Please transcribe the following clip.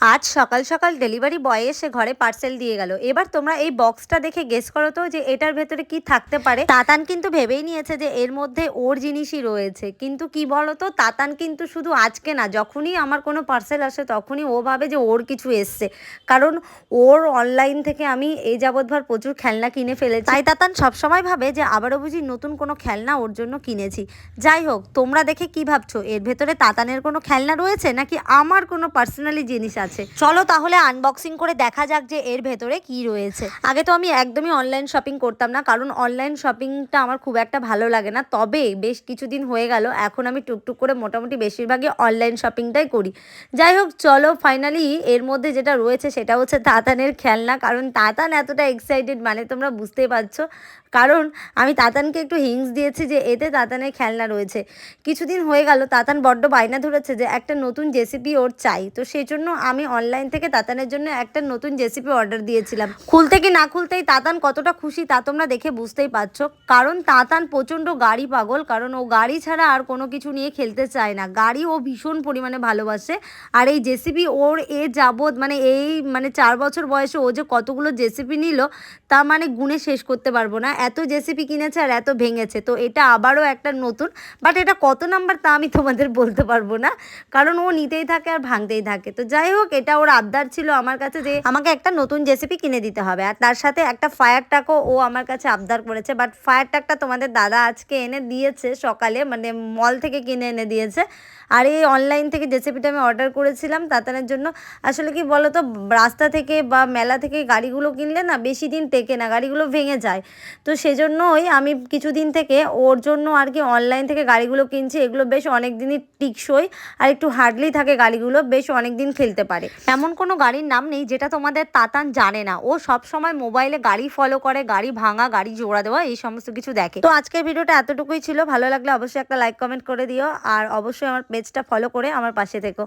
আজ সকাল সকাল ডেলিভারি বয় এসে ঘরে পার্সেল দিয়ে গেল। এবার তোমরা এই বক্সটা দেখে গেস করো তো যে এটার ভেতরে কি থাকতে পারে। তাতান কিন্তু ভেবেই নিয়েছে যে এর মধ্যে ওর জিনিসই রয়েছে, কিন্তু কি বলতো, তাতান কিন্তু শুধু আজকে না, যখনই আমার কোনো পার্সেল আসে তখনই ও ভাবে যে ওর কিছু এসছে, কারণ ওর অনলাইন থেকে আমি এই যাবৎভর প্রচুর খেলনা কিনে ফেলেছি। তাই তাতান সবসময় ভাবে যে আবারও বুঝি নতুন কোনো খেলনা ওর জন্য কিনেছি। যাই হোক, তোমরা দেখে কি ভাবছো, এর ভেতরে তাতানের কোনো খেলনা রয়েছে নাকি আমার কোনো পার্সোনালি জিনিস আছে? চলো তাহলে আনবক্সিং করে দেখা যাক যে এর ভেতরে কি রয়েছে। আগে তো আমি একদমই অনলাইন শপিং করতাম না, কারণ অনলাইন শপিংটা আমার খুব একটা ভালো লাগে না। তবে বেশ কিছুদিন হয়ে গেল এখন আমি টুকটুক করে মোটামুটি বেশিরভাগই অনলাইন শপিংটাই করি। যাই হোক, চলো ফাইনালি এর মধ্যে যেটা রয়েছে সেটা হচ্ছে তাতানের খেলনা। কারণ তাতান এতটা এক্সাইটেড মানে তোমরা বুঝতেই পারছো, কারণ আমি তাতানকে একটু হিংস দিয়েছি যে এতে তাতানের খেলনা রয়েছে। কিছুদিন হয়ে গেল তাতান বড্ড বায়না ধরেছে যে একটা নতুন জেসিপি ওর চাই, তো সেই জন্য আমি অনলাইন থেকে তাতানের জন্য একটা নতুন জেসিপি অর্ডার দিয়েছিলাম। খুলতে কি না খুলতেই তাতান কতটা খুশি তা তোমরা দেখে বুঝতেই পারছো। কারণ তাতান প্রচণ্ড গাড়ি পাগল, কারণ ও গাড়ি ছাড়া আর কোনো কিছু নিয়ে খেলতে চায় না। গাড়ি ও ভীষণ পরিমাণে ভালোবাসে। আর এই জেসিপি ওর যাবৎ মানে এই 4 বছর বয়সে ও যে কতগুলো জেসিপি নিল তা মানে গুণে শেষ করতে পারবো না। এত জেসিপি কিনেছে আর এত ভেঙেছে, তো এটা আবারও একটা নতুন। বাট এটা কত নাম্বার তা আমি তোমাদের বলতে পারবো না, কারণ ও নিতেই থাকে আর ভাঙতেই থাকে। তো যাই হোক, এটা ওর আবদার ছিল আমার কাছে যে আমাকে একটা নতুন জেসিপি কিনে দিতে হবে, আর তার সাথে একটা ফায়ার ট্রাকও ও আমার কাছে আবদার করেছে। বাট ফায়ার ট্রাকটা তোমাদের দাদা আজকে এনে দিয়েছে সকালে, মানে মল থেকে কিনে এনে দিয়েছে। আর এই অনলাইন থেকে জেসিপিটা আমি অর্ডার করেছিলাম তাতানের জন্য। আসলে কি বলো তো, রাস্তা থেকে বা মেলা থেকে গাড়িগুলো কিনলে না বেশি দিন টেকে না, গাড়িগুলো ভেঙে যায়। তো সেজন্যই আমি কিছুদিন থেকে ওর জন্য আর কি অনলাইন থেকে গাড়িগুলো কিনছি। এগুলো বেশ অনেক দিনই টিকসই আর একটু হার্ডলি থাকে, গাড়িগুলো বেশ অনেক দিন খেলতে পারে। এমন কোনো গাড়ির নাম নেই যেটা তোমাদের তাতান জানে না। ও সব সময় মোবাইলে গাড়ি ফলো করে, গাড়ি ভাঙা, গাড়ি জোড়া দেওয়া, এই সমস্ত কিছু দেখে। তো আজকের ভিডিওটা এতটুকুই ছিল। ভালো লাগলে অবশ্যই একটা লাইক কমেন্ট করে দিও, আর অবশ্যই আমার পেজটা ফলো করে আমার পাশে থেকো।